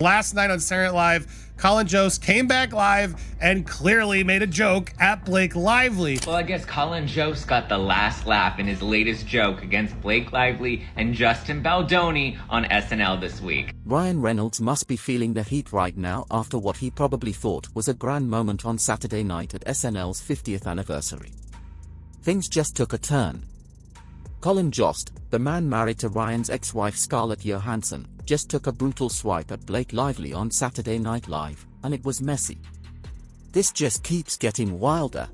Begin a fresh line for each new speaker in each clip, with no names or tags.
Last night on Saturday Night Live, Colin Jost came back live and clearly made a joke at Blake Lively.
Well, I guess Colin Jost got the last laugh in his latest joke against Blake Lively and Justin Baldoni on SNL this week.
Ryan Reynolds must be feeling the heat right now after what he probably thought was a grand moment on Saturday night at SNL's 50th anniversary. Things just took a turn. Colin Jost, the man married to Ryan's ex-wife Scarlett Johansson, just took a brutal swipe at Blake Lively on Saturday Night Live, and it was messy. This just keeps getting wilder.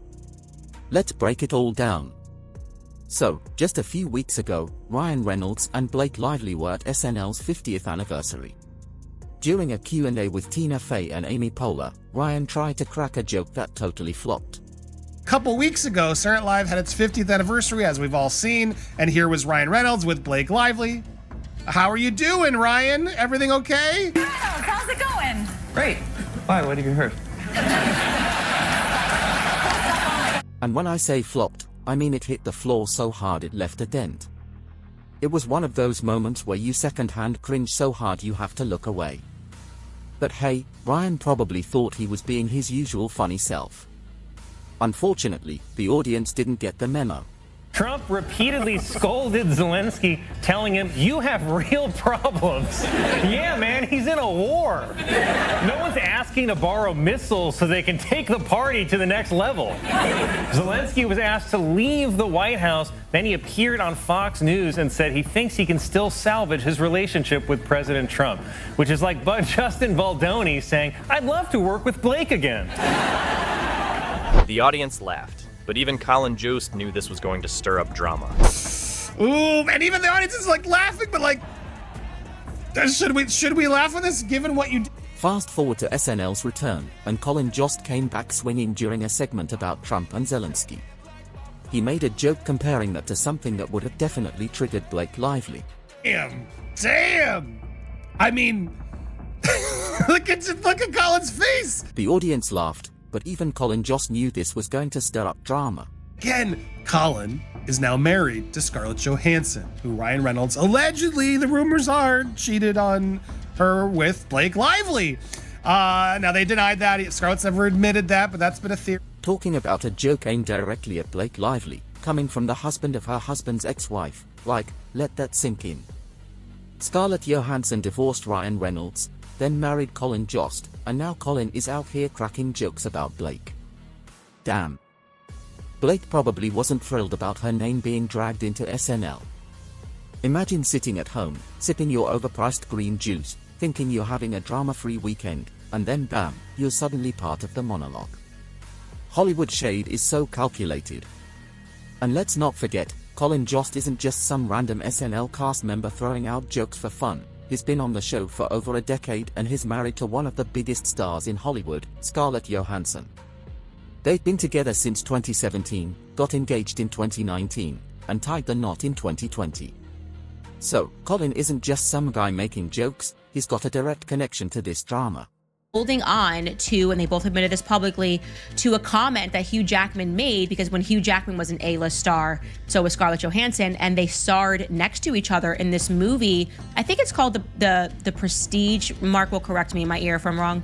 Let's break it all down. So, just a few weeks ago, Ryan Reynolds and Blake Lively were at SNL's 50th anniversary. During a Q&A with Tina Fey and Amy Poehler, Ryan tried to crack a joke that totally flopped.
A couple weeks ago, Saturday Night Live had its 50th anniversary, as we've all seen, and here was Ryan Reynolds with Blake Lively. How are you doing, Ryan? Everything okay?
Reynolds, how's it going?
Great. Why? What have you heard?
And when I say flopped, I mean it hit the floor so hard it left a dent. It was one of those moments where you secondhand cringe so hard you have to look away. But hey, Ryan probably thought he was being his usual funny self. Unfortunately, the audience didn't get the memo.
Trump repeatedly scolded Zelensky, telling him, "You have real problems." Yeah, man, he's in a war. No one's asking to borrow missiles so they can take the party to the next level. Zelensky was asked to leave the White House. Then he appeared on Fox News and said he thinks he can still salvage his relationship with President Trump, which is like Bud Justin Baldoni saying, "I'd love to work with Blake again."
The audience laughed, but even Colin Jost knew this was going to stir up drama.
Ooh, and even the audience is like laughing, but like, should we laugh at this given what you did?
Fast forward to SNL's return, and Colin Jost came back swinging during a segment about Trump and Zelensky. He made a joke comparing that to something that would have definitely triggered Blake Lively.
Damn! I mean, look at Colin's face!
The audience laughed, but even Colin Jost knew this was going to stir up drama.
Again, Colin is now married to Scarlett Johansson, who Ryan Reynolds allegedly, the rumors are, cheated on her with Blake Lively. Now they denied that. Scarlett's never admitted that, but that's been a theory.
Talking about a joke aimed directly at Blake Lively, coming from the husband of her husband's ex-wife, like, let that sink in. Scarlett Johansson divorced Ryan Reynolds, then married Colin Jost, and now Colin is out here cracking jokes about Blake. Damn. Blake probably wasn't thrilled about her name being dragged into SNL. Imagine sitting at home, sipping your overpriced green juice, thinking you're having a drama-free weekend, and then bam, you're suddenly part of the monologue. Hollywood shade is so calculated. And let's not forget, Colin Jost isn't just some random SNL cast member throwing out jokes for fun. He's been on the show for over a decade and is married to one of the biggest stars in Hollywood, Scarlett Johansson. They've been together since 2017, got engaged in 2019, and tied the knot in 2020. So, Colin isn't just some guy making jokes, he's got a direct connection to this drama.
Holding on to, and they both admitted this publicly, to a comment that Hugh Jackman made, because when Hugh Jackman was an A-list star, so was Scarlett Johansson, and they starred next to each other in this movie. I think it's called the Prestige. Mark will correct me in my ear if I'm wrong.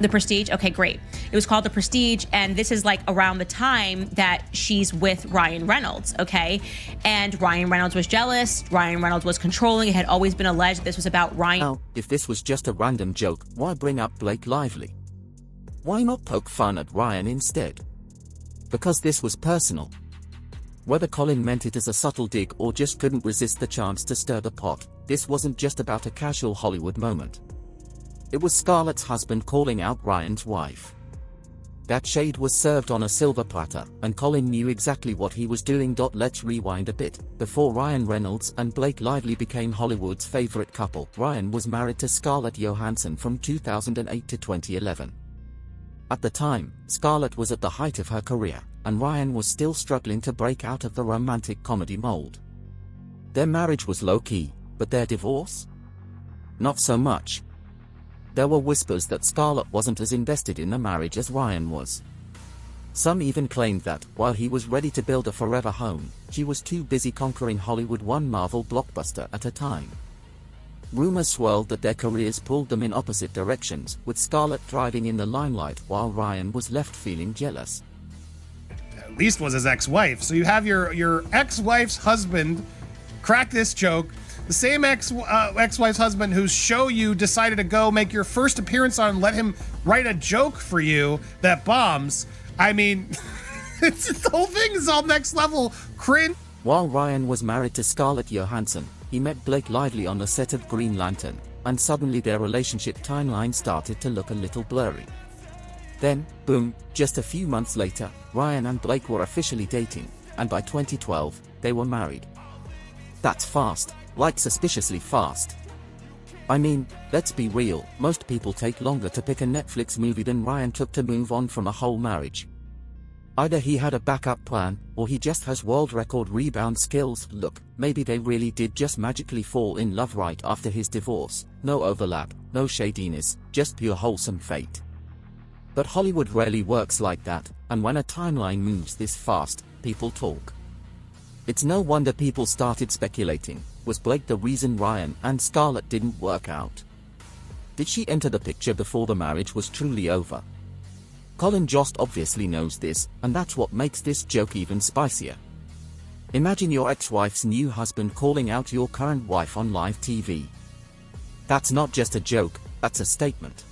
The Prestige? Okay, great. It was called The Prestige, and this is like around the time that she's with Ryan Reynolds, okay? And Ryan Reynolds was jealous, Ryan Reynolds was controlling. It had always been alleged that this was about Ryan.
Now, if this was just a random joke, why bring up Blake Lively? Why not poke fun at Ryan instead? Because this was personal. Whether Colin meant it as a subtle dig or just couldn't resist the chance to stir the pot, this wasn't just about a casual Hollywood moment. It was Scarlett's husband calling out Ryan's wife. That shade was served on a silver platter, and Colin knew exactly what he was doing. Let's rewind a bit. Before Ryan Reynolds and Blake Lively became Hollywood's favorite couple, Ryan was married to Scarlett Johansson from 2008 to 2011. At the time, Scarlett was at the height of her career, and Ryan was still struggling to break out of the romantic comedy mold. Their marriage was low-key, but their divorce? Not so much. There were whispers that Scarlett wasn't as invested in the marriage as Ryan was. Some even claimed that, while he was ready to build a forever home, she was too busy conquering Hollywood, one Marvel blockbuster at a time. Rumors swirled that their careers pulled them in opposite directions, with Scarlett thriving in the limelight while Ryan was left feeling jealous.
At least was his ex-wife. So you have your ex-wife's husband crack this joke. The same ex-wife's husband whose show you decided to go make your first appearance on and let him write a joke for you that bombs. I mean, the whole thing is all next level cringe.
While Ryan was married to Scarlett Johansson, he met BlakeLively on the set of Green Lantern, and suddenly their relationship timeline started to look a little blurry. Then, boom, just a few months later, Ryan and Blake were officially dating, and by 2012, they were married. That's fast, like suspiciously fast. I mean, let's be real, most people take longer to pick a Netflix movie than Ryan took to move on from a whole marriage. Either he had a backup plan, or he just has world record rebound skills. Look, maybe they really did just magically fall in love right after his divorce. No overlap, no shadiness, just pure wholesome fate. But Hollywood rarely works like that, and when a timeline moves this fast, people talk. It's no wonder people started speculating, was Blake the reason Ryan and Scarlett didn't work out? Did she enter the picture before the marriage was truly over? Colin Jost obviously knows this, and that's what makes this joke even spicier. Imagine your ex-wife's new husband calling out your current wife on live TV. That's not just a joke, that's a statement.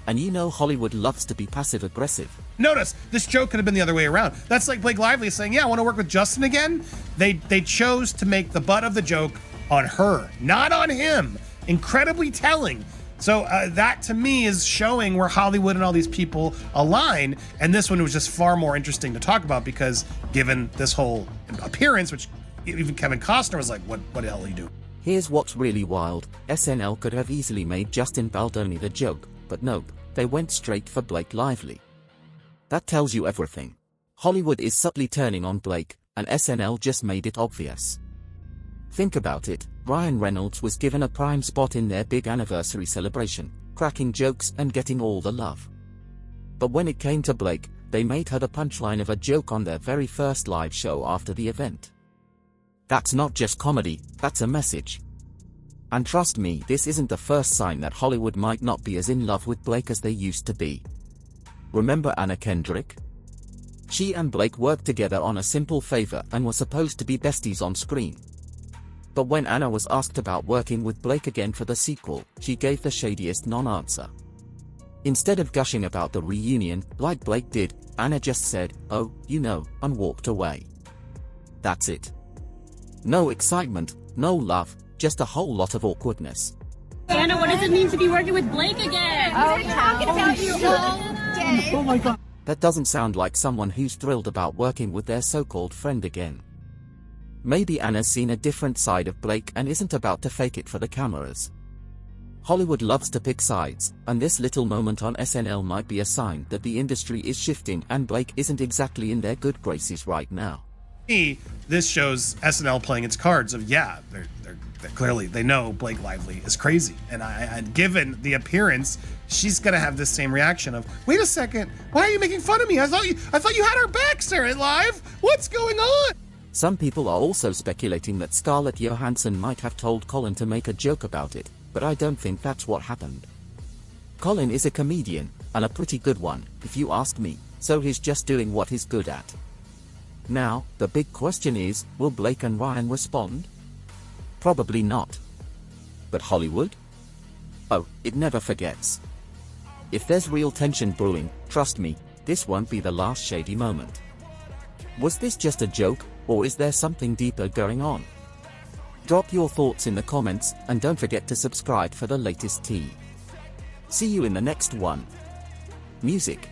And you know Hollywood loves to be passive-aggressive.
Notice, this joke could have been the other way around. That's like BlakeLively saying, yeah, I want to work with Justin again. They chose to make the butt of the joke on her, not on him. Incredibly telling. So that to me is showing where Hollywood and all these people align. And this one was just far more interesting to talk about because given this whole appearance, which even Kevin Costner was like, what the hell are you doing?
Here's what's really wild. SNL could have easily made Justin Baldoni the joke, but nope, they went straight for BlakeLively. That tells you everything. Hollywood is subtly turning on Blake, and SNL just made it obvious. Think about it, RyanReynolds was given a prime spot in their big anniversary celebration, cracking jokes and getting all the love. But when it came to Blake, they made her the punchline of a joke on their very first live show after the event. That's not just comedy, that's a message. And trust me, this isn't the first sign that Hollywood might not be as in love with Blake as they used to be. Remember Anna Kendrick? She and Blake worked together on A Simple Favor and were supposed to be besties on screen. But when Anna was asked about working with Blake again for the sequel, she gave the shadiest non-answer. Instead of gushing about the reunion, like Blake did, Anna just said, "Oh, you know," and walked away. That's it. No excitement, no love, just a whole lot of awkwardness.
Anna, what does it mean to be working with Blake again?
Oh, we're talking about you all day.
Oh my God.
That doesn't sound like someone who's thrilled about working with their so-called friend again. Maybe Anna's seen a different side of Blake and isn't about to fake it for the cameras. Hollywood loves to pick sides, and this little moment on SNL might be a sign that the industry is shifting and Blake isn't exactly in their good graces right now.
This shows SNL playing its cards of, yeah, they're clearly, they know BlakeLively is crazy. And given the appearance, she's gonna have this same reaction of, wait a second, why are you making fun of me? I thought you had our back, Sarah Live. What's going on?
Some people are also speculating that Scarlett Johansson might have told Colin to make a joke about it, but I don't think that's what happened. Colin is a comedian, and a pretty good one, if you ask me, so he's just doing what he's good at. Now, the big question is, will Blake and Ryan respond? Probably not. But Hollywood? Oh, it never forgets. If there's real tension brewing, trust me, this won't be the last shady moment. Was this just a joke, or is there something deeper going on? Drop your thoughts in the comments, and don't forget to subscribe for the latest tea. See you in the next one. Music.